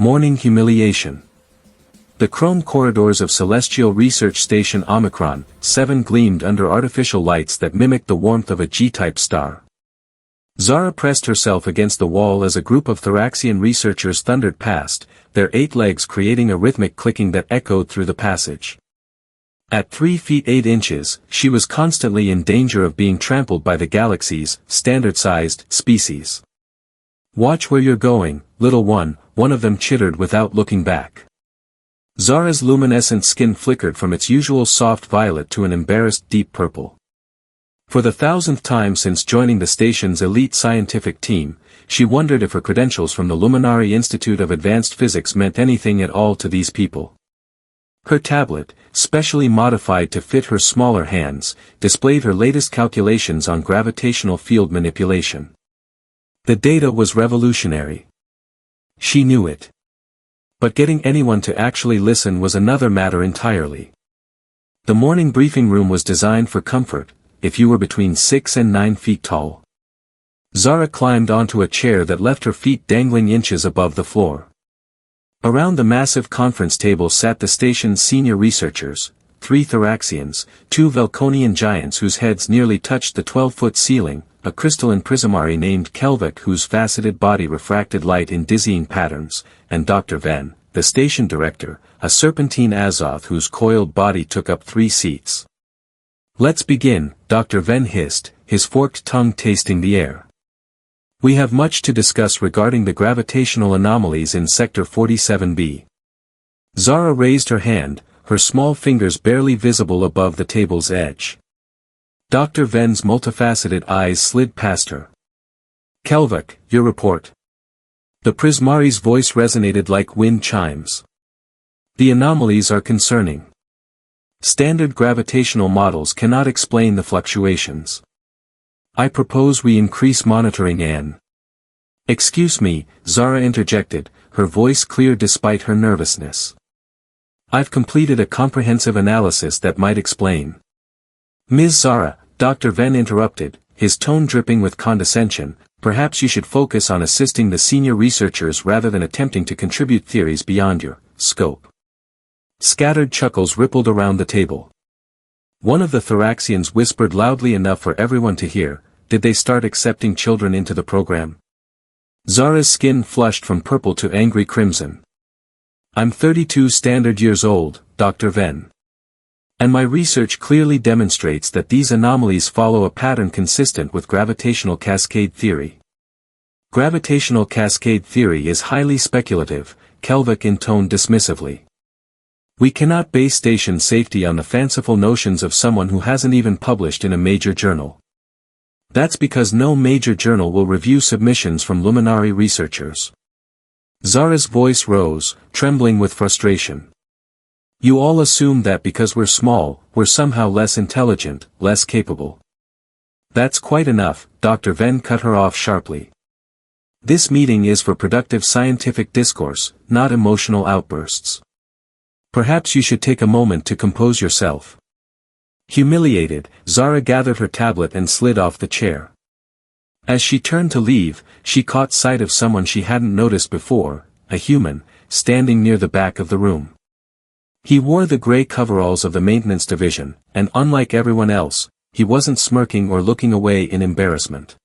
Morning humiliation. The chrome corridors of Celestial Research Station Omicron 7 gleamed under artificial lights that mimicked the warmth of a G-type star. Zara pressed herself against the wall as a group of Thoraxian researchers thundered past, their 8 legs creating a rhythmic clicking that echoed through the passage. At 3 feet 8 inches, she was constantly in danger of being trampled by the galaxies, standard-sized species. "Watch where you're going, little one," one of them chittered without looking back. Zara's luminescent skin flickered from its usual soft violet to an embarrassed deep purple. For the 1000th time since joining the station's elite scientific team, she wondered if her credentials from the Luminary Institute of Advanced Physics meant anything at all to these people. Her tablet, specially modified to fit her smaller hands, displayed her latest calculations on gravitational field manipulation. The data was revolutionary. She knew it. But getting anyone to actually listen was another matter entirely. The morning briefing room was designed for comfort, if you were between 6 and 9 feet tall. Zara climbed onto a chair that left her feet dangling inches above the floor. Around the massive conference table sat the station's senior researchers, 3 Thoraxians, 2 Velconian giants whose heads nearly touched the 12-foot ceiling, a crystalline prismari named Kelvik whose faceted body refracted light in dizzying patterns, and Dr. Venn, the station director, a serpentine Azoth whose coiled body took up 3 seats. "Let's begin," Dr. Venn hissed, his forked tongue tasting the air. "We have much to discuss regarding the gravitational anomalies in Sector 47b. Zara raised her hand, her small fingers barely visible above the table's edge. Dr. Venn's multifaceted eyes slid past her. "Kelvik, your report." The Prismari's voice resonated like wind chimes. "The anomalies are concerning. Standard gravitational models cannot explain the fluctuations. I propose we increase monitoring and—" "Excuse me," Zara interjected, her voice clear despite her nervousness. "I've completed a comprehensive analysis that might explain." "Ms. Zara," Dr. Venn interrupted, his tone dripping with condescension, "perhaps you should focus on assisting the senior researchers rather than attempting to contribute theories beyond your scope." Scattered chuckles rippled around the table. One of the Thoraxians whispered loudly enough for everyone to hear, "Did they start accepting children into the program?" Zara's skin flushed from purple to angry crimson. "I'm 32 standard years old, Dr. Venn. And my research clearly demonstrates that these anomalies follow a pattern consistent with gravitational cascade theory." "Gravitational cascade theory is highly speculative," Kelvik intoned dismissively. "We cannot base station safety on the fanciful notions of someone who hasn't even published in a major journal. That's because no major journal will review submissions from luminary researchers." Zara's voice rose, trembling with frustration. "You all assume that because we're small, we're somehow less intelligent, less capable." "That's quite enough," Dr. Venn cut her off sharply. "This meeting is for productive scientific discourse, not emotional outbursts. Perhaps you should take a moment to compose yourself." Humiliated, Zara gathered her tablet and slid off the chair. As she turned to leave, she caught sight of someone she hadn't noticed before, a human, standing near the back of the room. He wore the gray coveralls of the maintenance division, and unlike everyone else, he wasn't smirking or looking away in embarrassment.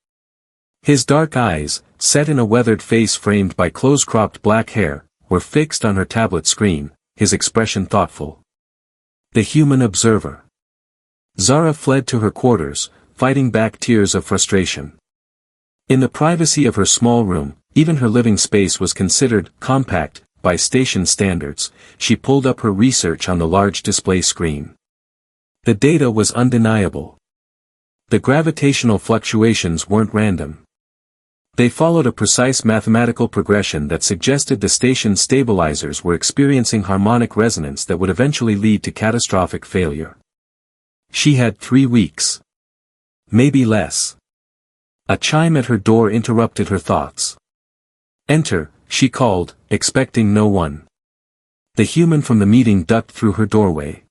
His dark eyes, set in a weathered face framed by close-cropped black hair, were fixed on her tablet screen, his expression thoughtful. The human observer. Zara fled to her quarters, fighting back tears of frustration. In the privacy of her small room, even her living space was considered compact by station standards. She pulled up her research on the large display screen. The data was undeniable. The gravitational fluctuations weren't random. They followed a precise mathematical progression that suggested the station's stabilizers were experiencing harmonic resonance that would eventually lead to catastrophic failure. She had 3 weeks. Maybe less. A chime at her door interrupted her thoughts. "Enter," she called, expecting no one. The human from the meeting ducked through her doorway.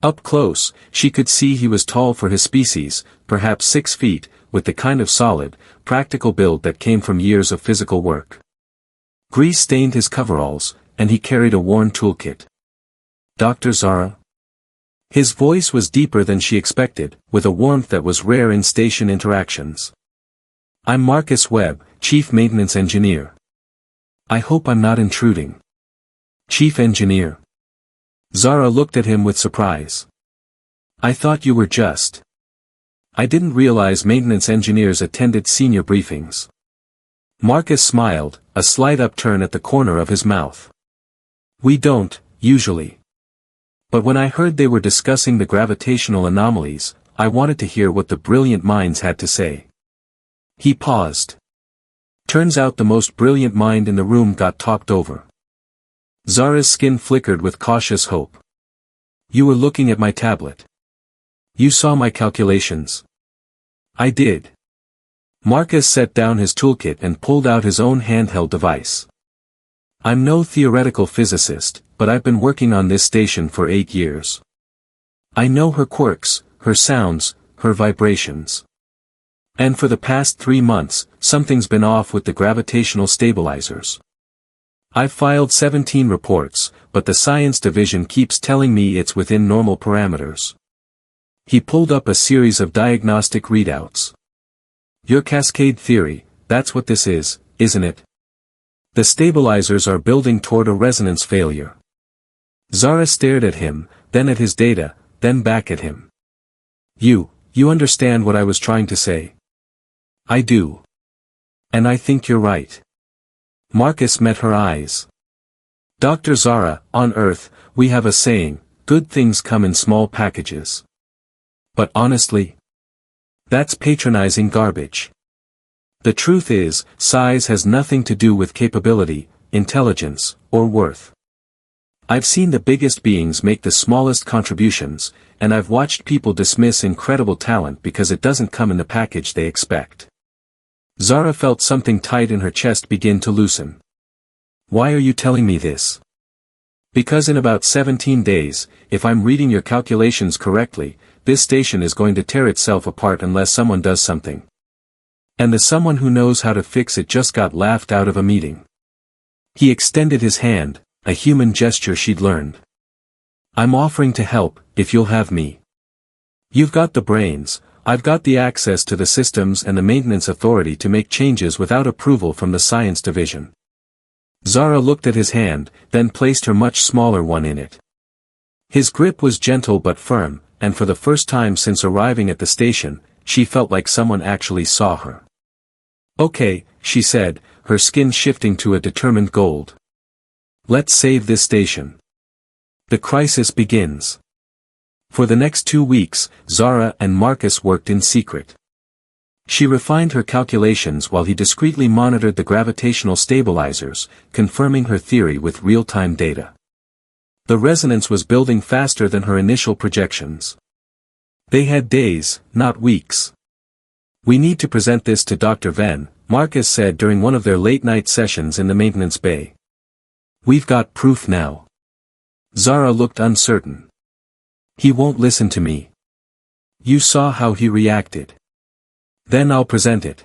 Up close, she could see he was tall for his species, perhaps 6 feet, with the kind of solid, practical build that came from years of physical work. Grease stained his coveralls, and he carried a worn toolkit. Dr. Zara? His voice was deeper than she expected, with a warmth that was rare in station interactions. I'm Marcus Webb, Chief Maintenance Engineer. I hope I'm not intruding. Chief Engineer. Zara looked at him with surprise. I thought you were just. I didn't realize maintenance engineers attended senior briefings. Marcus smiled, a slight upturn at the corner of his mouth. We don't, usually. But when I heard they were discussing the gravitational anomalies, I wanted to hear what the brilliant minds had to say. He paused. Turns out the most brilliant mind in the room got talked over. Zara's skin flickered with cautious hope. You were looking at my tablet. You saw my calculations. I did. Marcus set down his toolkit and pulled out his own handheld device. I'm no theoretical physicist, but I've been working on this station for 8 years. I know her quirks, her sounds, her vibrations. And for the past 3 months, something's been off with the gravitational stabilizers. I've filed 17 reports, but the science division keeps telling me it's within normal parameters. He pulled up a series of diagnostic readouts. Your cascade theory, that's what this is, isn't it? The stabilizers are building toward a resonance failure. Zara stared at him, then at his data, then back at him. You understand what I was trying to say? I do. And I think you're right. Marcus met her eyes. Dr. Zara, on Earth, we have a saying, good things come in small packages. But honestly, that's patronizing garbage. The truth is, size has nothing to do with capability, intelligence, or worth. I've seen the biggest beings make the smallest contributions, and I've watched people dismiss incredible talent because it doesn't come in the package they expect. Zara felt something tight in her chest begin to loosen. Why are you telling me this? Because in about 17 days, if I'm reading your calculations correctly, this station is going to tear itself apart unless someone does something. And the someone who knows how to fix it just got laughed out of a meeting. He extended his hand, a human gesture she'd learned. I'm offering to help, if you'll have me. You've got the brains, I've got the access to the systems and the maintenance authority to make changes without approval from the science division. Zara looked at his hand, then placed her much smaller one in it. His grip was gentle but firm, and for the first time since arriving at the station, she felt like someone actually saw her. Okay, she said, her skin shifting to a determined gold. Let's save this station. The crisis begins. For the next 2 weeks, Zara and Marcus worked in secret. She refined her calculations while he discreetly monitored the gravitational stabilizers, confirming her theory with real-time data. The resonance was building faster than her initial projections. They had days, not weeks. We need to present this to Dr. Venn, Marcus said during one of their late-night sessions in the maintenance bay. We've got proof now. Zara looked uncertain. He won't listen to me. You saw how he reacted. Then I'll present it.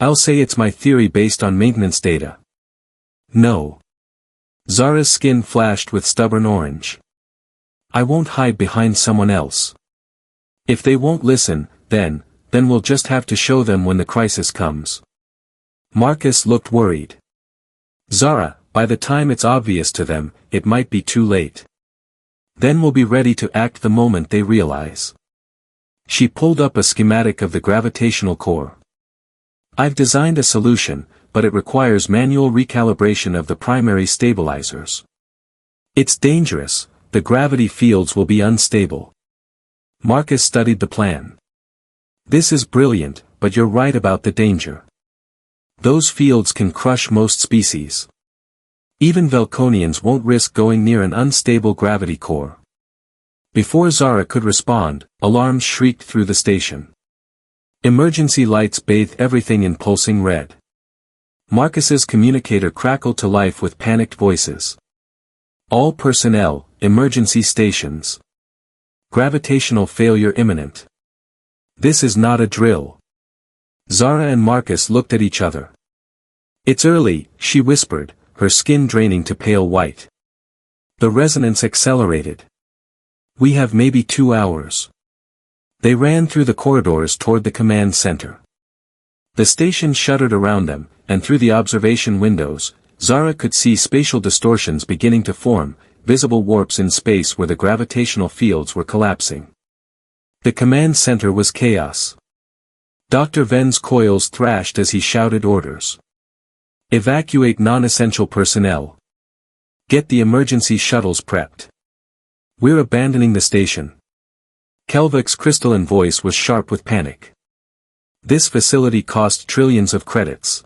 I'll say it's my theory based on maintenance data. No. Zara's skin flashed with stubborn orange. I won't hide behind someone else. If they won't listen, then we'll just have to show them when the crisis comes. Marcus looked worried. Zara, by the time it's obvious to them, it might be too late. Then we'll be ready to act the moment they realize. She pulled up a schematic of the gravitational core. I've designed a solution, but it requires manual recalibration of the primary stabilizers. It's dangerous, the gravity fields will be unstable. Marcus studied the plan. This is brilliant, but you're right about the danger. Those fields can crush most species. Even Velconians won't risk going near an unstable gravity core. Before Zara could respond, alarms shrieked through the station. Emergency lights bathed everything in pulsing red. Marcus's communicator crackled to life with panicked voices. All personnel, emergency stations. Gravitational failure imminent. This is not a drill. Zara and Marcus looked at each other. It's early, she whispered, her skin draining to pale white. The resonance accelerated. We have maybe 2 hours. They ran through the corridors toward the command center. The station shuddered around them, and through the observation windows, Zara could see spatial distortions beginning to form, visible warps in space where the gravitational fields were collapsing. The command center was chaos. Dr. Ven's coils thrashed as he shouted orders. Evacuate non-essential personnel. Get the emergency shuttles prepped. We're abandoning the station. Kelvik's crystalline voice was sharp with panic. This facility cost trillions of credits.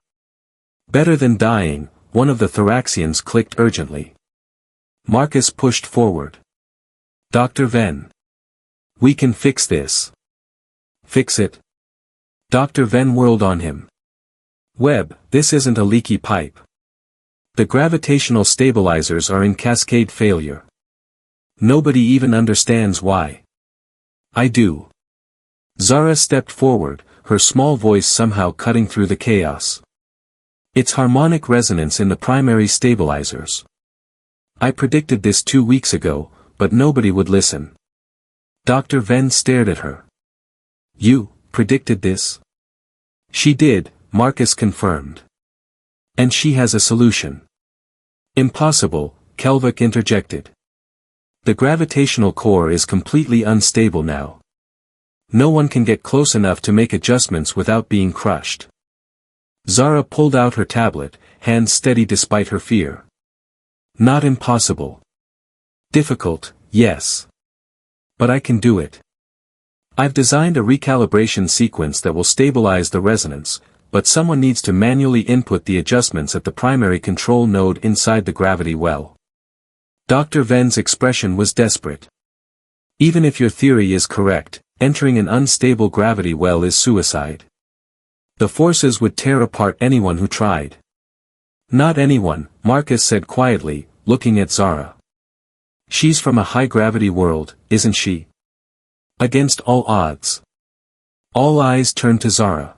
Better than dying, one of the Thoraxians clicked urgently. Marcus pushed forward. Dr. Ven. We can fix this. Fix it? Dr. Ven whirled on him. Webb, this isn't a leaky pipe. The gravitational stabilizers are in cascade failure. Nobody even understands why. I do. Zara stepped forward, her small voice somehow cutting through the chaos. It's harmonic resonance in the primary stabilizers. I predicted this 2 weeks ago, but nobody would listen. Dr. Ven stared at her. You predicted this? She did, Marcus confirmed. And she has a solution. Impossible, Kelvik interjected. The gravitational core is completely unstable now. No one can get close enough to make adjustments without being crushed. Zara pulled out her tablet, hands steady despite her fear. Not impossible. Difficult, yes. But I can do it. I've designed a recalibration sequence that will stabilize the resonance, but someone needs to manually input the adjustments at the primary control node inside the gravity well. Dr. Ven's expression was desperate. Even if your theory is correct, entering an unstable gravity well is suicide. The forces would tear apart anyone who tried. Not anyone, Marcus said quietly, looking at Zara. She's from a high-gravity world, isn't she? Against all odds. All eyes turned to Zara.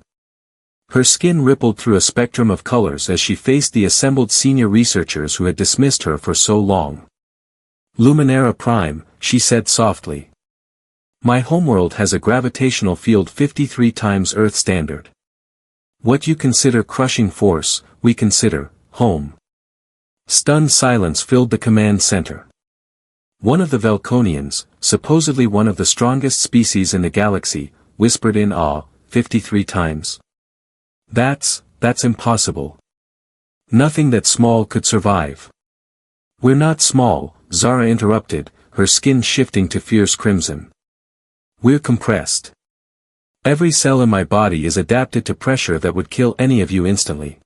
Her skin rippled through a spectrum of colors as she faced the assembled senior researchers who had dismissed her for so long. Luminera Prime, she said softly. My homeworld has a gravitational field 53 times Earth standard. What you consider crushing force, we consider home. Stunned silence filled the command center. One of the Velconians, supposedly one of the strongest species in the galaxy, whispered in awe, 53 times. That's impossible. Nothing that small could survive. We're not small, Zara interrupted, her skin shifting to fierce crimson. We're compressed. Every cell in my body is adapted to pressure that would kill any of you instantly.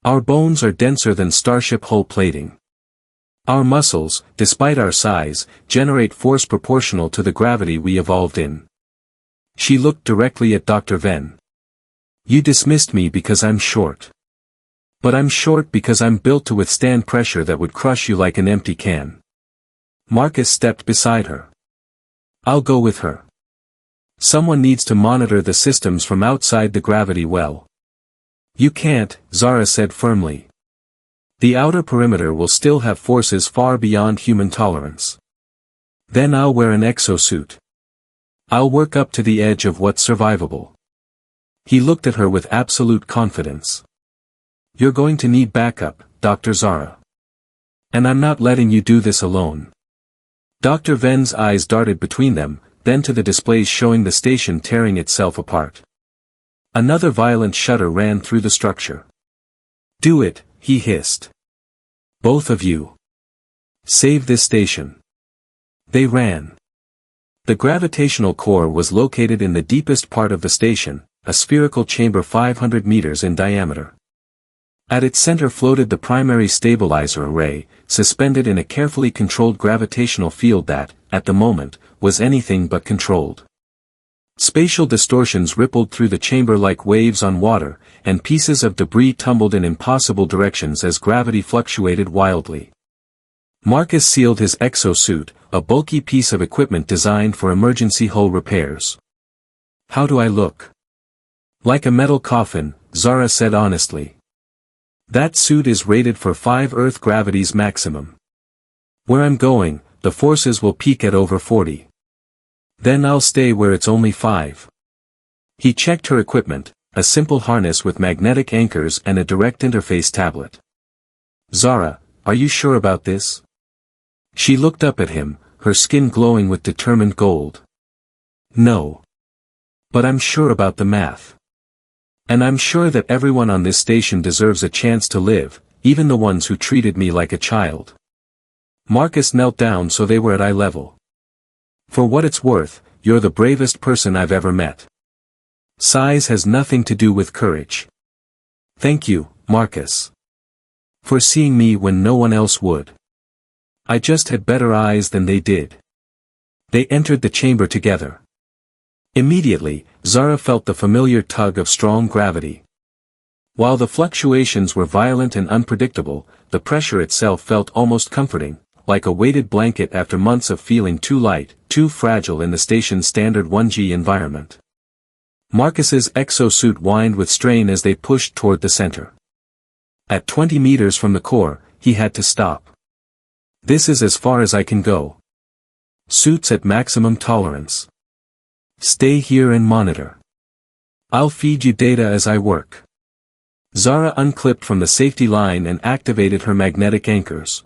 Our bones are denser than starship hull plating. Our muscles, despite our size, generate force proportional to the gravity we evolved in. She looked directly at Dr. Ven. You dismissed me because I'm short. But I'm short because I'm built to withstand pressure that would crush you like an empty can. Marcus stepped beside her. I'll go with her. Someone needs to monitor the systems from outside the gravity well. You can't, Zara said firmly. The outer perimeter will still have forces far beyond human tolerance. Then I'll wear an exosuit. I'll work up to the edge of what's survivable. He looked at her with absolute confidence. You're going to need backup, Dr. Zara. And I'm not letting you do this alone. Dr. Ven's eyes darted between them, then to the displays showing the station tearing itself apart. Another violent shudder ran through the structure. Do it, he hissed. Both of you. Save this station. They ran. The gravitational core was located in the deepest part of the station, a spherical chamber 500 meters in diameter. At its center floated the primary stabilizer array, suspended in a carefully controlled gravitational field that, at the moment, was anything but controlled. Spatial distortions rippled through the chamber like waves on water, and pieces of debris tumbled in impossible directions as gravity fluctuated wildly. Marcus sealed his exosuit, a bulky piece of equipment designed for emergency hull repairs. How do I look? Like a metal coffin, Zara said honestly. That suit is rated for 5 Earth gravities maximum. Where I'm going, the forces will peak at over 40. Then I'll stay where it's only 5. He checked her equipment, a simple harness with magnetic anchors and a direct interface tablet. Zara, are you sure about this? She looked up at him, her skin glowing with determined gold. No. But I'm sure about the math. And I'm sure that everyone on this station deserves a chance to live, even the ones who treated me like a child. Marcus knelt down so they were at eye level. For what it's worth, you're the bravest person I've ever met. Size has nothing to do with courage. Thank you, Marcus. For seeing me when no one else would. I just had better eyes than they did. They entered the chamber together. Immediately, Zara felt the familiar tug of strong gravity. While the fluctuations were violent and unpredictable, the pressure itself felt almost comforting, like a weighted blanket after months of feeling too light, too fragile in the station's standard 1G environment. Marcus's exosuit whined with strain as they pushed toward the center. At 20 meters from the core, he had to stop. This is as far as I can go. Suits at maximum tolerance. Stay here and monitor. I'll feed you data as I work. Zara unclipped from the safety line and activated her magnetic anchors.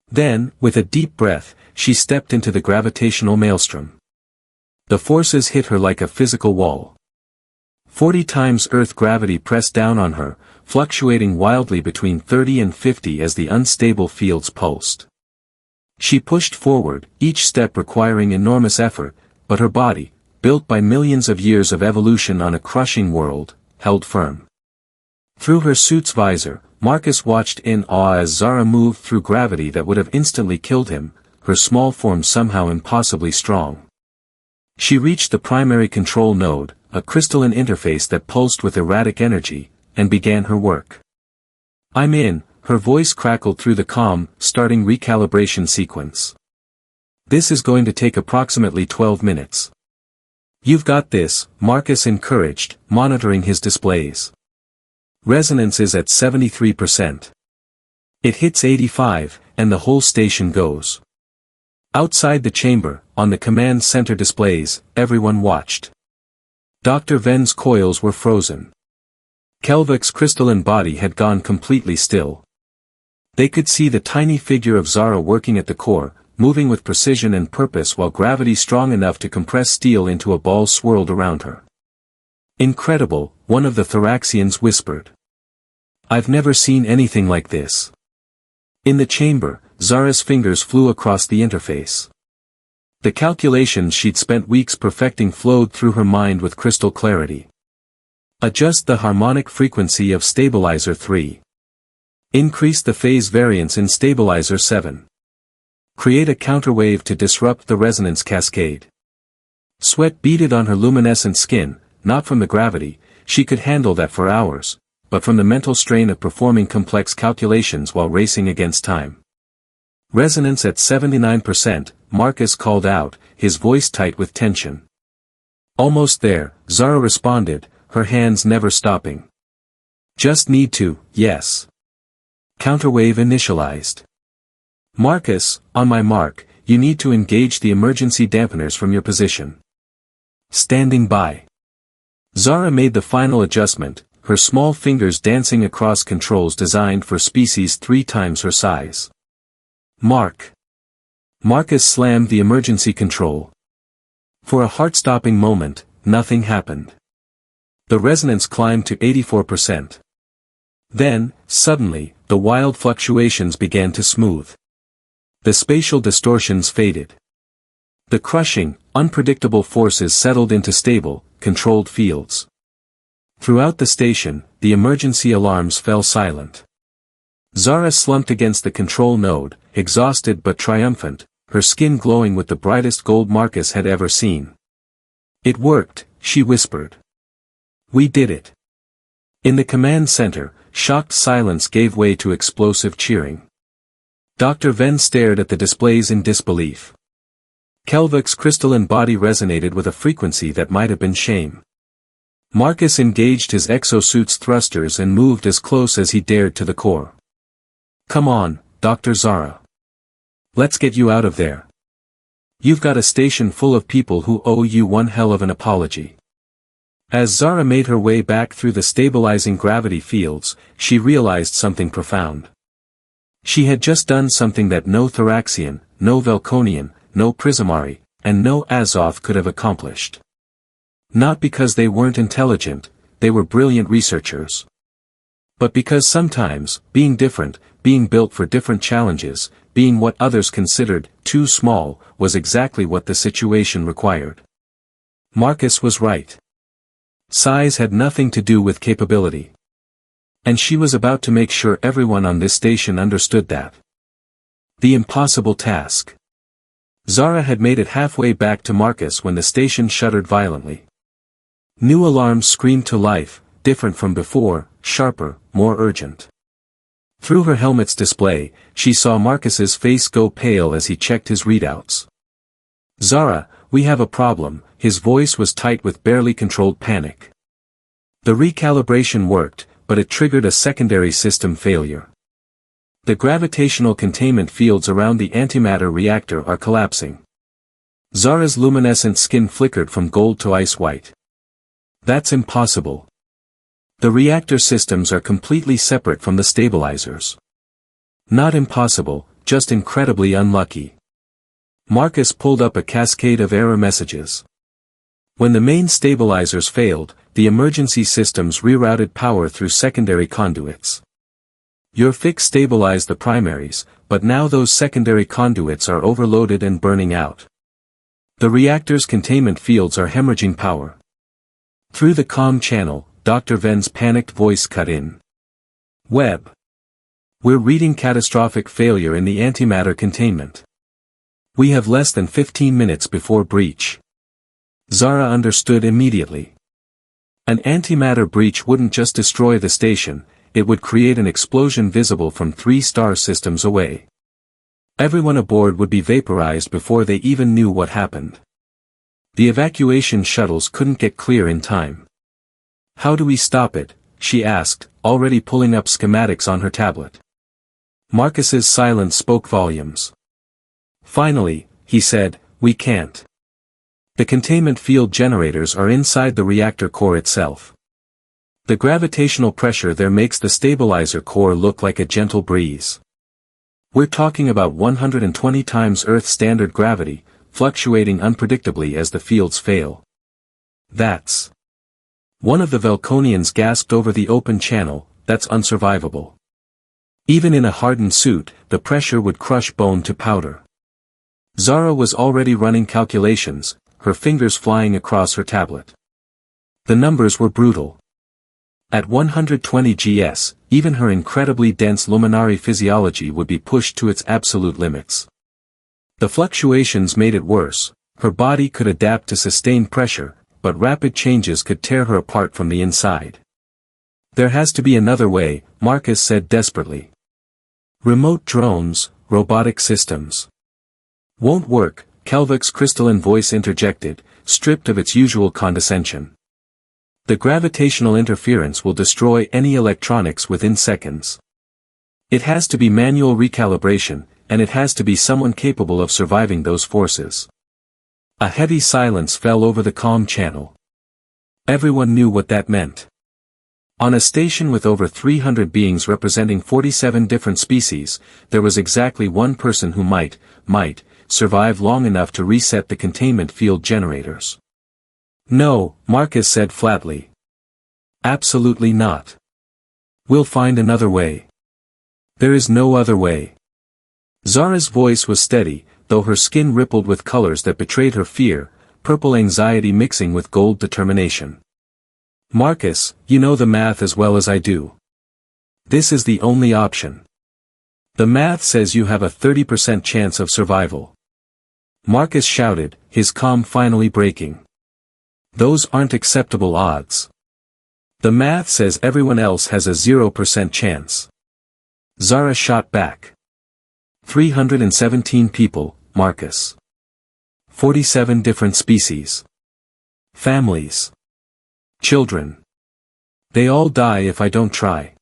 Then, with a deep breath, she stepped into the gravitational maelstrom. The forces hit her like a physical wall. 40 times Earth gravity pressed down on her, fluctuating wildly between 30 and 50 as the unstable fields pulsed. She pushed forward, each step requiring enormous effort, but her body, built by millions of years of evolution on a crushing world, held firm. Through her suit's visor, Marcus watched in awe as Zara moved through gravity that would have instantly killed him, her small form somehow impossibly strong. She reached the primary control node, a crystalline interface that pulsed with erratic energy, and began her work. I'm in, her voice crackled through the comm, starting recalibration sequence. This is going to take approximately 12 minutes. You've got this, Marcus encouraged, monitoring his displays. Resonance is at 73%. It hits 85, and the whole station goes. Outside the chamber, on the command center displays, everyone watched. Dr. Ven's coils were frozen. Kelvik's crystalline body had gone completely still. They could see the tiny figure of Zara working at the core, moving with precision and purpose while gravity strong enough to compress steel into a ball swirled around her. Incredible, one of the Thoraxians whispered. I've never seen anything like this. In the chamber, Zara's fingers flew across the interface. The calculations she'd spent weeks perfecting flowed through her mind with crystal clarity. Adjust the harmonic frequency of stabilizer 3. Increase the phase variance in stabilizer 7. Create a counterwave to disrupt the resonance cascade. Sweat beaded on her luminescent skin, not from the gravity, she could handle that for hours, but from the mental strain of performing complex calculations while racing against time. Resonance at 79%, Marcus called out, his voice tight with tension. Almost there, Zara responded, her hands never stopping. Just need to, yes. Counterwave initialized. Marcus, on my mark, you need to engage the emergency dampeners from your position. Standing by. Zara made the final adjustment, her small fingers dancing across controls designed for species 3 times her size. Mark. Marcus slammed the emergency control. For a heart-stopping moment, nothing happened. The resonance climbed to 84%. Then, suddenly, the wild fluctuations began to smooth. The spatial distortions faded. The crushing, unpredictable forces settled into stable, controlled fields. Throughout the station, the emergency alarms fell silent. Zara slumped against the control node, exhausted but triumphant, her skin glowing with the brightest gold Marcus had ever seen. It worked, she whispered. We did it. In the command center, shocked silence gave way to explosive cheering. Dr. Ven stared at the displays in disbelief. Kelvik's crystalline body resonated with a frequency that might have been shame. Marcus engaged his exosuit's thrusters and moved as close as he dared to the core. Come on, Dr. Zara. Let's get you out of there. You've got a station full of people who owe you one hell of an apology. As Zara made her way back through the stabilizing gravity fields, she realized something profound. She had just done something that no Thoraxian, no Velconian, no Prismari, and no Azoth could have accomplished. Not because they weren't intelligent, they were brilliant researchers. But because sometimes, being different, being built for different challenges, being what others considered too small, was exactly what the situation required. Marcus was right. Size had nothing to do with capability. And she was about to make sure everyone on this station understood that. The impossible task. Zara had made it halfway back to Marcus when the station shuddered violently. New alarms screamed to life, different from before, sharper, more urgent. Through her helmet's display, she saw Marcus's face go pale as he checked his readouts. Zara, we have a problem, his voice was tight with barely controlled panic. The recalibration worked, but it triggered a secondary system failure. The gravitational containment fields around the antimatter reactor are collapsing. Zara's luminescent skin flickered from gold to ice white. That's impossible. The reactor systems are completely separate from the stabilizers. Not impossible, just incredibly unlucky. Marcus pulled up a cascade of error messages. When the main stabilizers failed, the emergency systems rerouted power through secondary conduits. Your fix stabilized the primaries, but now those secondary conduits are overloaded and burning out. The reactor's containment fields are hemorrhaging power. Through the comm channel, Dr. Ven's panicked voice cut in. Webb. We're reading catastrophic failure in the antimatter containment. We have less than 15 minutes before breach. Zara understood immediately. An antimatter breach wouldn't just destroy the station, it would create an explosion visible from 3 star systems away. Everyone aboard would be vaporized before they even knew what happened. The evacuation shuttles couldn't get clear in time. How do we stop it? She asked, already pulling up schematics on her tablet. Marcus's silence spoke volumes. Finally, he said, we can't. The containment field generators are inside the reactor core itself. The gravitational pressure there makes the stabilizer core look like a gentle breeze. We're talking about 120 times Earth standard gravity, fluctuating unpredictably as the fields fail. That's... One of the Velconians gasped over the open channel, that's unsurvivable. Even in a hardened suit, the pressure would crush bone to powder. Zara was already running calculations, her fingers flying across her tablet. The numbers were brutal. At 120 GS, even her incredibly dense luminary physiology would be pushed to its absolute limits. The fluctuations made it worse, her body could adapt to sustained pressure, but rapid changes could tear her apart from the inside. There has to be another way, Marcus said desperately. Remote drones, robotic systems. Won't work, Kelvik's crystalline voice interjected, stripped of its usual condescension. The gravitational interference will destroy any electronics within seconds. It has to be manual recalibration, and it has to be someone capable of surviving those forces. A heavy silence fell over the comm channel. Everyone knew what that meant. On a station with over 300 beings representing 47 different species, there was exactly one person who might survive long enough to reset the containment field generators. No, Marcus said flatly. Absolutely not. We'll find another way. There is no other way. Zara's voice was steady, though her skin rippled with colors that betrayed her fear, purple anxiety mixing with gold determination. Marcus, you know the math as well as I do. This is the only option. The math says you have a 30% chance of survival. Marcus shouted, his calm finally breaking. Those aren't acceptable odds. The math says everyone else has a 0% chance. Zara shot back. 317 people, Marcus. 47 different species. Families. Children. They all die if I don't try.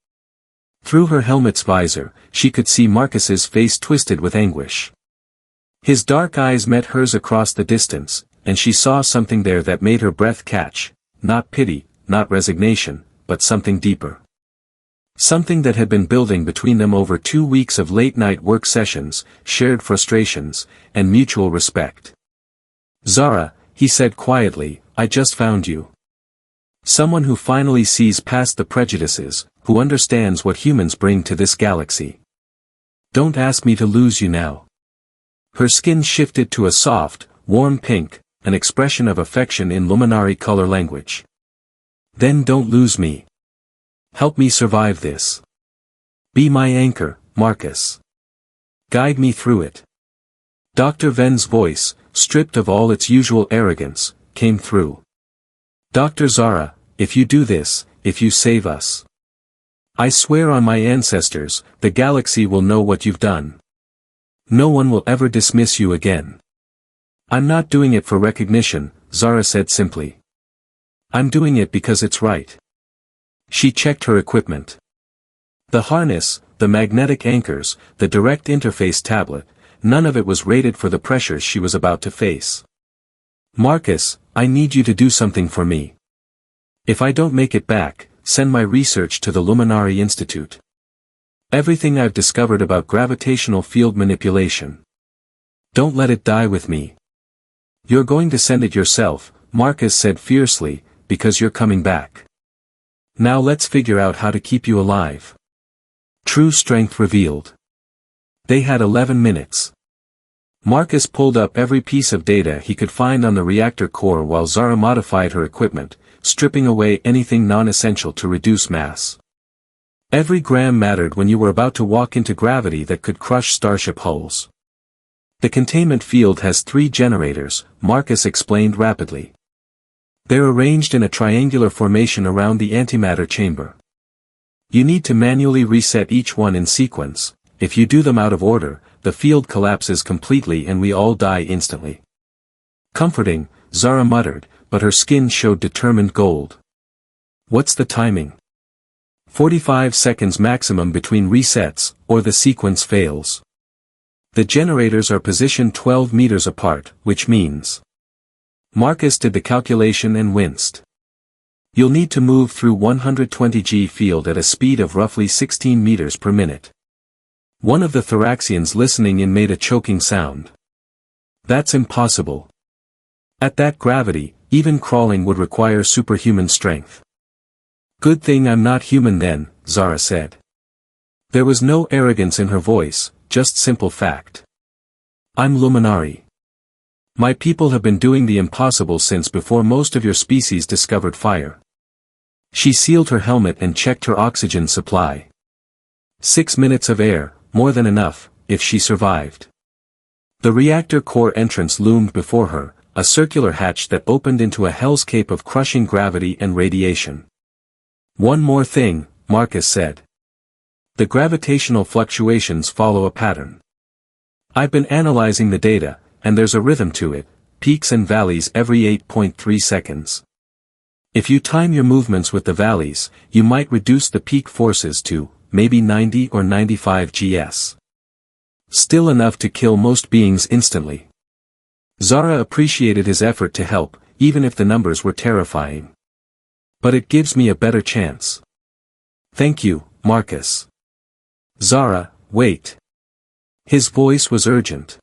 Through her helmet's visor, she could see Marcus's face twisted with anguish. His dark eyes met hers across the distance, and she saw something there that made her breath catch, not pity, not resignation, but something deeper. Something that had been building between them over 2 weeks of late-night work sessions, shared frustrations, and mutual respect. "Zara," he said quietly, "I just found you. Someone who finally sees past the prejudices, who understands what humans bring to this galaxy. Don't ask me to lose you now." Her skin shifted to a soft, warm pink, an expression of affection in luminary color language. "Then don't lose me. Help me survive this. Be my anchor, Marcus. Guide me through it." Dr. Ven's voice, stripped of all its usual arrogance, came through. "Dr. Zara, if you do this, if you save us, I swear on my ancestors, the galaxy will know what you've done. No one will ever dismiss you again." "I'm not doing it for recognition," Zara said simply. "I'm doing it because it's right." She checked her equipment. The harness, the magnetic anchors, the direct interface tablet, none of it was rated for the pressures she was about to face. "Marcus, I need you to do something for me. If I don't make it back, send my research to the Luminary Institute. Everything I've discovered about gravitational field manipulation. Don't let it die with me." "You're going to send it yourself," Marcus said fiercely, "because you're coming back. Now let's figure out how to keep you alive." True strength revealed. They had 11 minutes. Marcus pulled up every piece of data he could find on the reactor core while Zara modified her equipment, stripping away anything non-essential to reduce mass. Every gram mattered when you were about to walk into gravity that could crush starship hulls. "The containment field has 3 generators," Marcus explained rapidly. "They're arranged in a triangular formation around the antimatter chamber. You need to manually reset each one in sequence. If you do them out of order, the field collapses completely and we all die instantly." "Comforting," Zara muttered, but her skin showed determined gold. "What's the timing?" 45 seconds maximum between resets, or the sequence fails. The generators are positioned 12 meters apart, which means... Marcus did the calculation and winced. "You'll need to move through 120 G field at a speed of roughly 16 meters per minute. One of the Thoraxians listening in made a choking sound. "That's impossible. At that gravity, even crawling would require superhuman strength." "Good thing I'm not human then," Zara said. There was no arrogance in her voice, just simple fact. "I'm Luminari. My people have been doing the impossible since before most of your species discovered fire." She sealed her helmet and checked her oxygen supply. 6 minutes of air, more than enough, if she survived. The reactor core entrance loomed before her, a circular hatch that opened into a hellscape of crushing gravity and radiation. "One more thing," Marcus said. "The gravitational fluctuations follow a pattern. I've been analyzing the data, and there's a rhythm to it, peaks and valleys every 8.3 seconds. If you time your movements with the valleys, you might reduce the peak forces to, maybe 90 or 95 Gs. Still enough to kill most beings instantly." Zara appreciated his effort to help, even if the numbers were terrifying. "But it gives me a better chance." "Thank you, Marcus." "Zara, wait." His voice was urgent.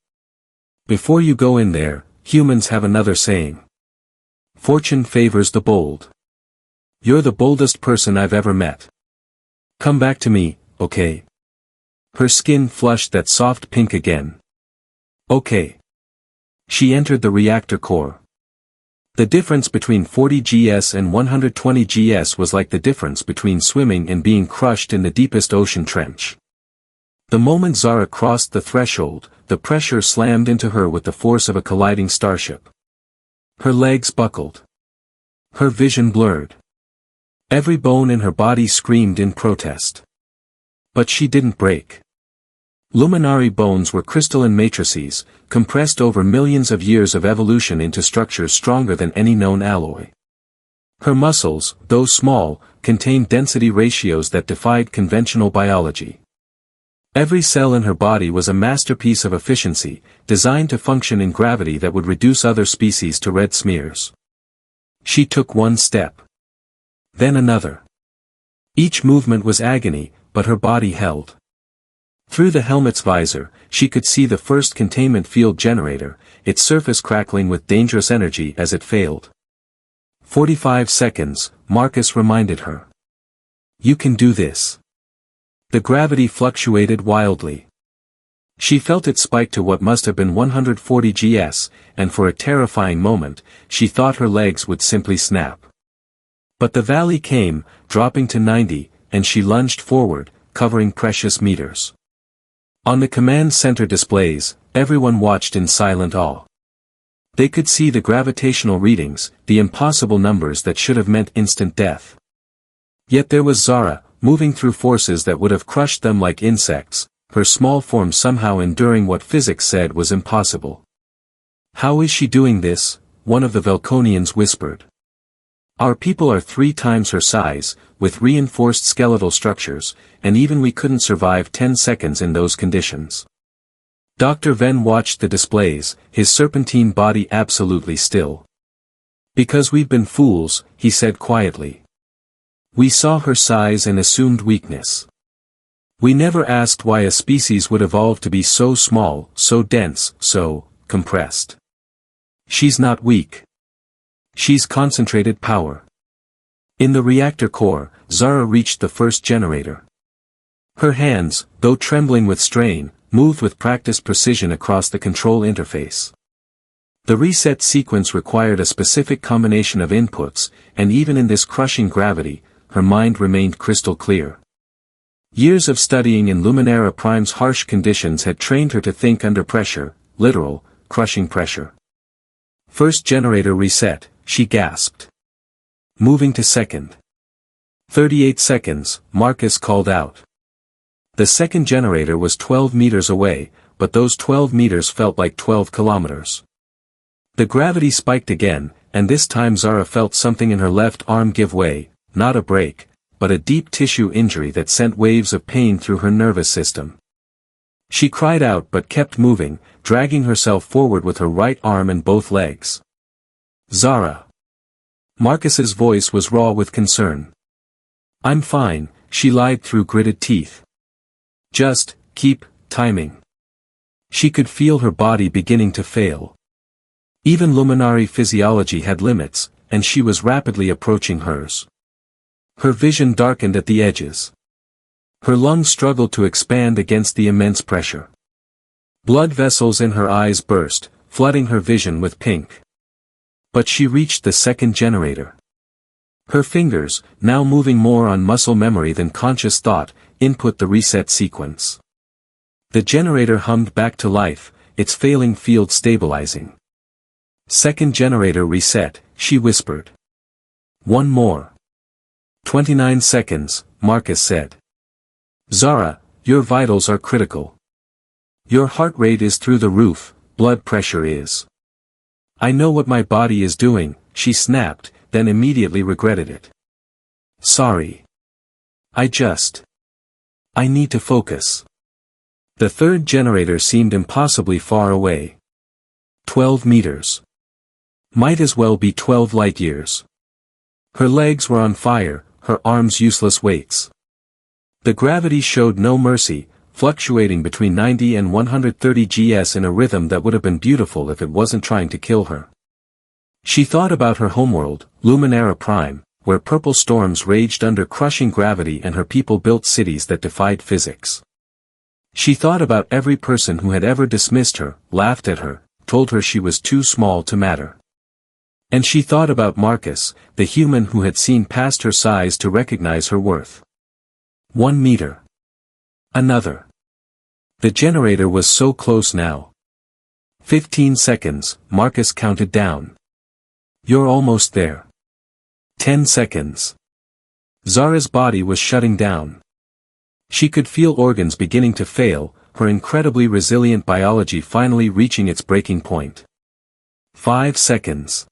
"Before you go in there, humans have another saying. Fortune favors the bold. You're the boldest person I've ever met. Come back to me, okay?" Her skin flushed that soft pink again. "Okay." She entered the reactor core. The difference between 40 Gs and 120 Gs was like the difference between swimming and being crushed in the deepest ocean trench. The moment Zara crossed the threshold, the pressure slammed into her with the force of a colliding starship. Her legs buckled. Her vision blurred. Every bone in her body screamed in protest. But she didn't break. Luminary bones were crystalline matrices, compressed over millions of years of evolution into structures stronger than any known alloy. Her muscles, though small, contained density ratios that defied conventional biology. Every cell in her body was a masterpiece of efficiency, designed to function in gravity that would reduce other species to red smears. She took one step. Then another. Each movement was agony, but her body held. Through the helmet's visor, she could see the first containment field generator, its surface crackling with dangerous energy as it failed. 45 seconds, Marcus reminded her. You can do this. The gravity fluctuated wildly. She felt it spike to what must have been 140 gs, and for a terrifying moment, she thought her legs would simply snap. But the valley came, dropping to 90, and she lunged forward, covering precious meters. On the command center displays, everyone watched in silent awe. They could see the gravitational readings, the impossible numbers that should have meant instant death. Yet there was Zara, moving through forces that would have crushed them like insects, her small form somehow enduring what physics said was impossible. How is she doing this? One of the Velconians whispered. Our people are 3 times her size, with reinforced skeletal structures, and even we couldn't survive 10 seconds in those conditions. Dr. Venn watched the displays, his serpentine body absolutely still. Because we've been fools, he said quietly. We saw her size and assumed weakness. We never asked why a species would evolve to be so small, so dense, so compressed. She's not weak. She's concentrated power. In the reactor core, Zara reached the first generator. Her hands, though trembling with strain, moved with practiced precision across the control interface. The reset sequence required a specific combination of inputs, and even in this crushing gravity, her mind remained crystal clear. Years of studying in Luminara Prime's harsh conditions had trained her to think under pressure, literal, crushing pressure. First generator reset, she gasped. Moving to second. 38 seconds, Marcus called out. The second generator was 12 meters away, but those 12 meters felt like 12 kilometers. The gravity spiked again, and this time Zara felt something in her left arm give way, not a break, but a deep tissue injury that sent waves of pain through her nervous system. She cried out but kept moving, dragging herself forward with her right arm and both legs. Zara. Marcus's voice was raw with concern. I'm fine, she lied through gritted teeth. Just, keep, timing. She could feel her body beginning to fail. Even luminary physiology had limits, and she was rapidly approaching hers. Her vision darkened at the edges. Her lungs struggled to expand against the immense pressure. Blood vessels in her eyes burst, flooding her vision with pink. But she reached the second generator. Her fingers, now moving more on muscle memory than conscious thought, input the reset sequence. The generator hummed back to life, its failing field stabilizing. Second generator reset, she whispered. One more. 29 seconds, Marcus said. Zara, your vitals are critical. Your heart rate is through the roof, blood pressure is. I know what my body is doing, she snapped, then immediately regretted it. Sorry. I need to focus. The third generator seemed impossibly far away. 12 meters. Might as well be 12 light years. Her legs were on fire, her arms useless weights. The gravity showed no mercy, fluctuating between 90 and 130 gs in a rhythm that would have been beautiful if it wasn't trying to kill her. She thought about her homeworld, Luminara Prime, where purple storms raged under crushing gravity and her people built cities that defied physics. She thought about every person who had ever dismissed her, laughed at her, told her she was too small to matter. And she thought about Marcus, the human who had seen past her size to recognize her worth. 1 meter. Another. The generator was so close now. 15 seconds, Marcus counted down. You're almost there. 10 seconds. Zara's body was shutting down. She could feel organs beginning to fail, her incredibly resilient biology finally reaching its breaking point. 5 seconds.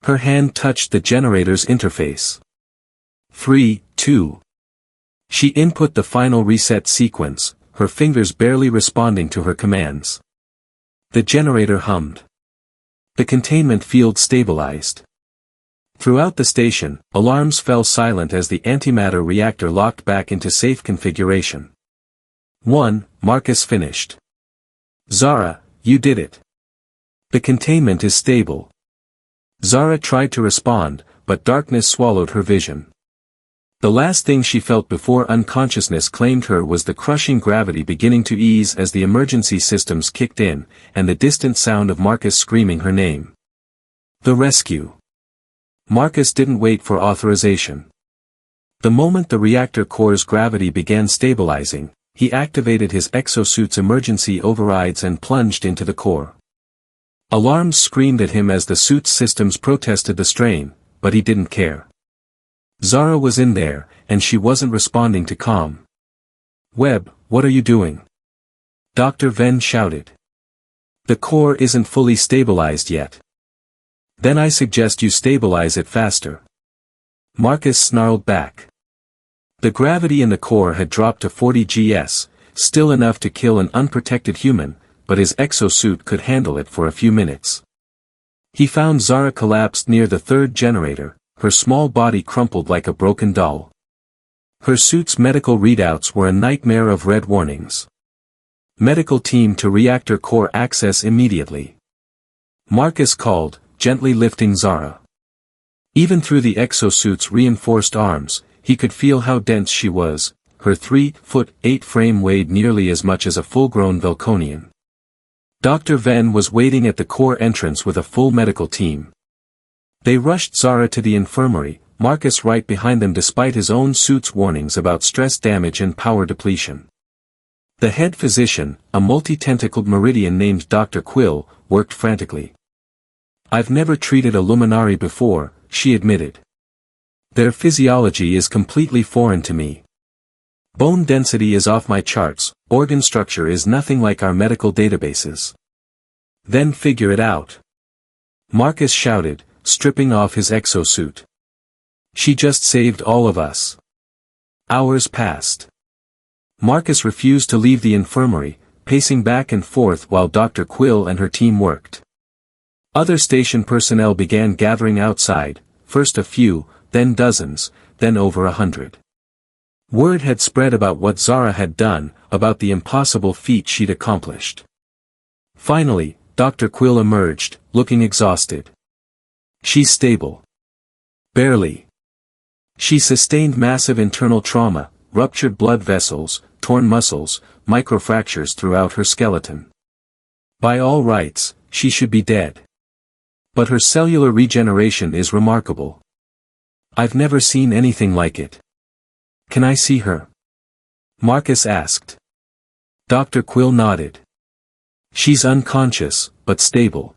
Her hand touched the generator's interface. 3, 2. She input the final reset sequence, her fingers barely responding to her commands. The generator hummed. The containment field stabilized. Throughout the station, alarms fell silent as the antimatter reactor locked back into safe configuration. 1. Marcus finished. Zara, you did it. The containment is stable. Zara tried to respond, but darkness swallowed her vision. The last thing she felt before unconsciousness claimed her was the crushing gravity beginning to ease as the emergency systems kicked in, and the distant sound of Marcus screaming her name. The rescue. Marcus didn't wait for authorization. The moment the reactor core's gravity began stabilizing, he activated his exosuit's emergency overrides and plunged into the core. Alarms screamed at him as the suit's systems protested the strain, but he didn't care. Zara was in there, and she wasn't responding to calm. Webb, what are you doing? Dr. Venn shouted. The core isn't fully stabilized yet. Then I suggest you stabilize it faster. Marcus snarled back. The gravity in the core had dropped to 40 gs, still enough to kill an unprotected human, but his exosuit could handle it for a few minutes. He found Zara collapsed near the third generator, her small body crumpled like a broken doll. Her suit's medical readouts were a nightmare of red warnings. Medical team to reactor core access immediately. Marcus called, gently lifting Zara. Even through the exosuit's reinforced arms, he could feel how dense she was. Her 3'8" frame weighed nearly as much as a full-grown Velconian. Dr. Venn was waiting at the core entrance with a full medical team. They rushed Zara to the infirmary, Marcus right behind them despite his own suit's warnings about stress damage and power depletion. The head physician, a multi-tentacled meridian named Dr. Quill, worked frantically. I've never treated a luminari before, she admitted. Their physiology is completely foreign to me. Bone density is off my charts, organ structure is nothing like our medical databases. Then figure it out. Marcus shouted, stripping off his exosuit. She just saved all of us. Hours passed. Marcus refused to leave the infirmary, pacing back and forth while Dr. Quill and her team worked. Other station personnel began gathering outside, first a few, then dozens, then over 100. Word had spread about what Zara had done, about the impossible feat she'd accomplished. Finally, Dr. Quill emerged, looking exhausted. She's stable. Barely. She sustained massive internal trauma, ruptured blood vessels, torn muscles, microfractures throughout her skeleton. By all rights, she should be dead. But her cellular regeneration is remarkable. I've never seen anything like it. Can I see her? Marcus asked. Dr. Quill nodded. She's unconscious, but stable.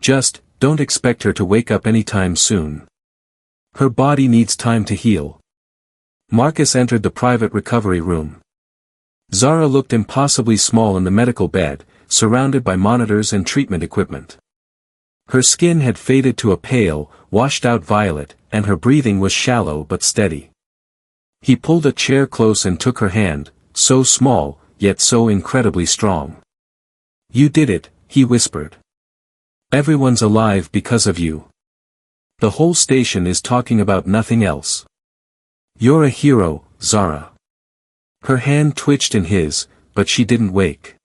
Just, don't expect her to wake up anytime soon. Her body needs time to heal. Marcus entered the private recovery room. Zara looked impossibly small in the medical bed, surrounded by monitors and treatment equipment. Her skin had faded to a pale, washed-out violet, and her breathing was shallow but steady. He pulled a chair close and took her hand, so small, yet so incredibly strong. You did it, he whispered. Everyone's alive because of you. The whole station is talking about nothing else. You're a hero, Zara. Her hand twitched in his, but she didn't wake.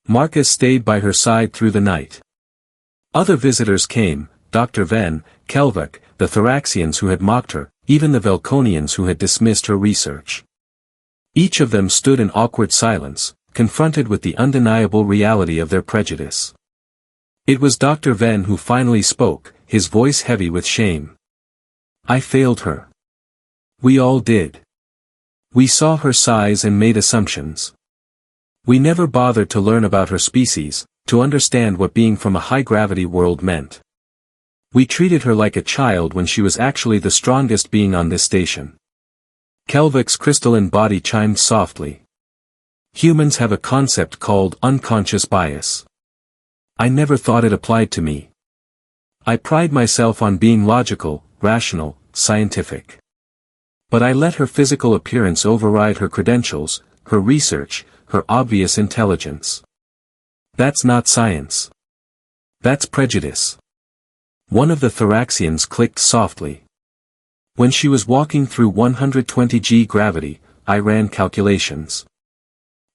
Marcus stayed by her side through the night. Other visitors came, Dr. Venn, Kelvik, the Thoraxians who had mocked her, even the Velconians who had dismissed her research. Each of them stood in awkward silence, confronted with the undeniable reality of their prejudice. It was Dr. Venn who finally spoke, his voice heavy with shame. I failed her. We all did. We saw her size and made assumptions. We never bothered to learn about her species, to understand what being from a high-gravity world meant. We treated her like a child when she was actually the strongest being on this station. Kelvik's crystalline body chimed softly. Humans have a concept called unconscious bias. I never thought it applied to me. I pride myself on being logical, rational, scientific. But I let her physical appearance override her credentials, her research, her obvious intelligence. That's not science. That's prejudice. One of the Thoraxians clicked softly. When she was walking through 120 g gravity, I ran calculations.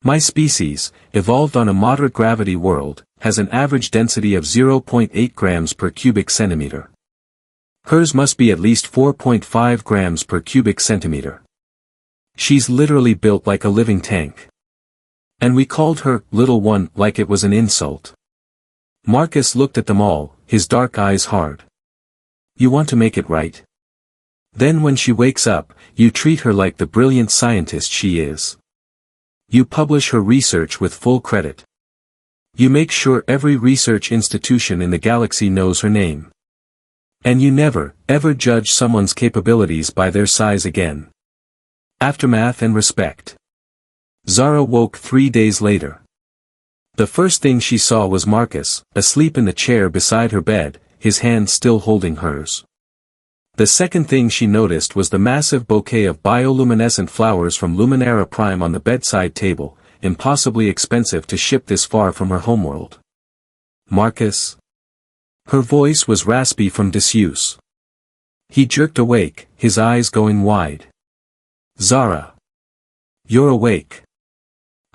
My species, evolved on a moderate gravity world, has an average density of 0.8 grams per cubic centimeter. Hers must be at least 4.5 grams per cubic centimeter. She's literally built like a living tank. And we called her, little one, like it was an insult. Marcus looked at them all, his dark eyes hard. You want to make it right? Then when she wakes up, you treat her like the brilliant scientist she is. You publish her research with full credit. You make sure every research institution in the galaxy knows her name. And you never, ever judge someone's capabilities by their size again. Aftermath and respect. Zara woke 3 days later. The first thing she saw was Marcus, asleep in the chair beside her bed, his hand still holding hers. The second thing she noticed was the massive bouquet of bioluminescent flowers from Luminara Prime on the bedside table, impossibly expensive to ship this far from her homeworld. Marcus? Her voice was raspy from disuse. He jerked awake, his eyes going wide. Zara. You're awake.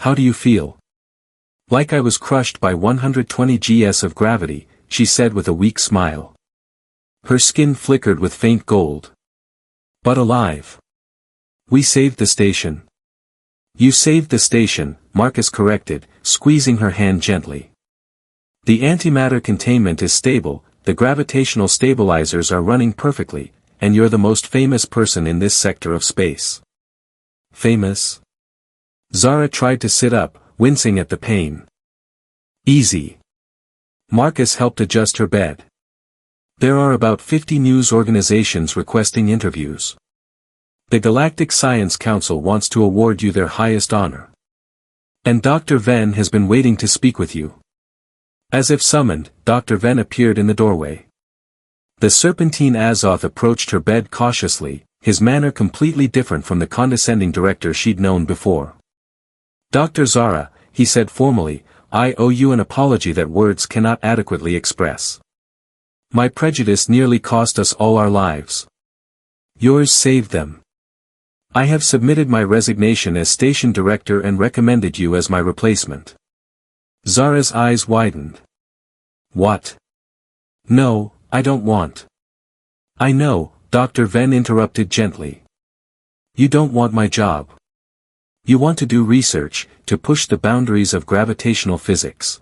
How do you feel? Like I was crushed by 120 gs of gravity, she said with a weak smile. Her skin flickered with faint gold. But alive. We saved the station. You saved the station, Marcus corrected, squeezing her hand gently. The antimatter containment is stable, the gravitational stabilizers are running perfectly, and you're the most famous person in this sector of space. Famous? Zara tried to sit up, wincing at the pain. Easy. Marcus helped adjust her bed. There are about 50 news organizations requesting interviews. The Galactic Science Council wants to award you their highest honor. And Dr. Venn has been waiting to speak with you. As if summoned, Dr. Venn appeared in the doorway. The Serpentine Azoth approached her bed cautiously, his manner completely different from the condescending director she'd known before. Dr. Zara, he said formally, I owe you an apology that words cannot adequately express. My prejudice nearly cost us all our lives. Yours saved them. I have submitted my resignation as station director and recommended you as my replacement. Zara's eyes widened. What? No, I don't want. I know, Dr. Venn interrupted gently. You don't want my job. You want to do research, to push the boundaries of gravitational physics.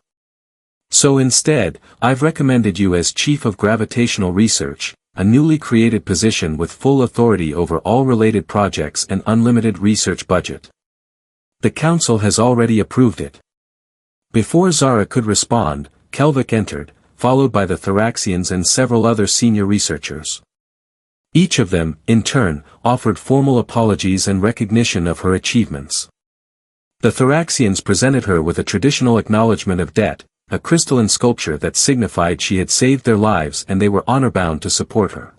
So instead, I've recommended you as Chief of Gravitational Research, a newly created position with full authority over all related projects and unlimited research budget. The Council has already approved it. Before Zara could respond, Kelvik entered, followed by the Thoraxians and several other senior researchers. Each of them, in turn, offered formal apologies and recognition of her achievements. The Thoraxians presented her with a traditional acknowledgement of debt, a crystalline sculpture that signified she had saved their lives and they were honor-bound to support her.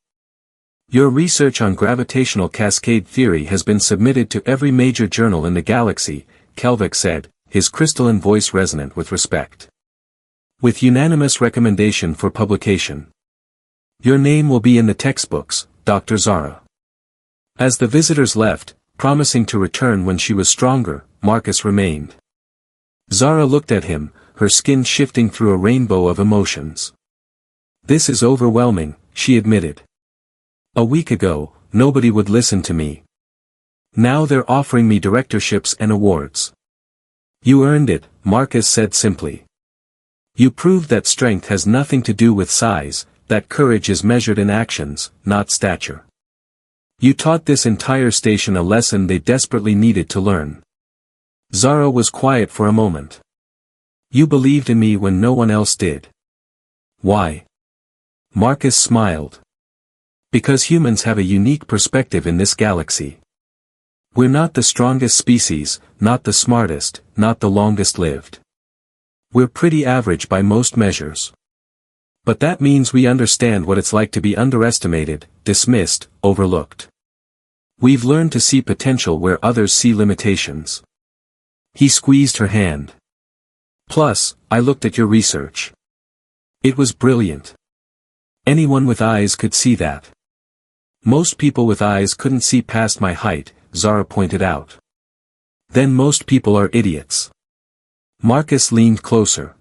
Your research on gravitational cascade theory has been submitted to every major journal in the galaxy, Kelvik said, his crystalline voice resonant with respect. With unanimous recommendation for publication. Your name will be in the textbooks, Dr. Zara. As the visitors left, promising to return when she was stronger, Marcus remained. Zara looked at him, her skin shifting through a rainbow of emotions. This is overwhelming, she admitted. A week ago, nobody would listen to me. Now they're offering me directorships and awards. You earned it, Marcus said simply. You proved that strength has nothing to do with size, that courage is measured in actions, not stature. You taught this entire station a lesson they desperately needed to learn. Zara was quiet for a moment. You believed in me when no one else did. Why? Marcus smiled. Because humans have a unique perspective in this galaxy. We're not the strongest species, not the smartest, not the longest lived. We're pretty average by most measures. But that means we understand what it's like to be underestimated, dismissed, overlooked. We've learned to see potential where others see limitations. He squeezed her hand. Plus, I looked at your research. It was brilliant. Anyone with eyes could see that. Most people with eyes couldn't see past my height, Zara pointed out. Then most people are idiots. Marcus leaned closer.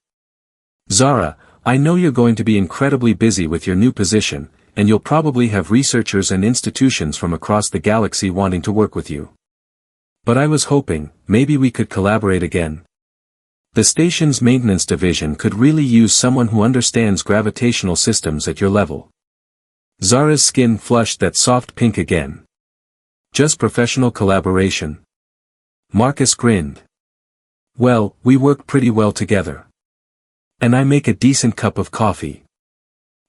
Zara, I know you're going to be incredibly busy with your new position, and you'll probably have researchers and institutions from across the galaxy wanting to work with you. But I was hoping, maybe we could collaborate again. The station's maintenance division could really use someone who understands gravitational systems at your level. Zara's skin flushed that soft pink again. Just professional collaboration. Marcus grinned. Well, we work pretty well together. And I make a decent cup of coffee.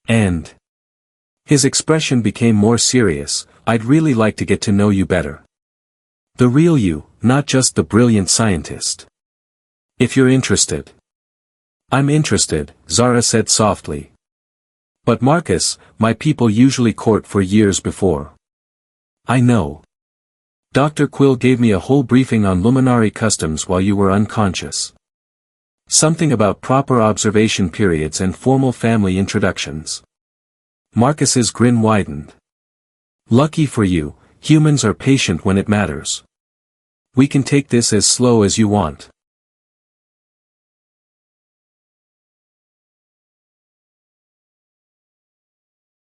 And his expression became more serious. I'd really like to get to know you better. The real you, not just the brilliant scientist. If you're interested. I'm interested, Zara said softly. But Marcus, my people usually court for years before. I know. Dr. Quill gave me a whole briefing on luminary customs while you were unconscious. Something about proper observation periods and formal family introductions. Marcus's grin widened. Lucky for you, humans are patient when it matters. We can take this as slow as you want.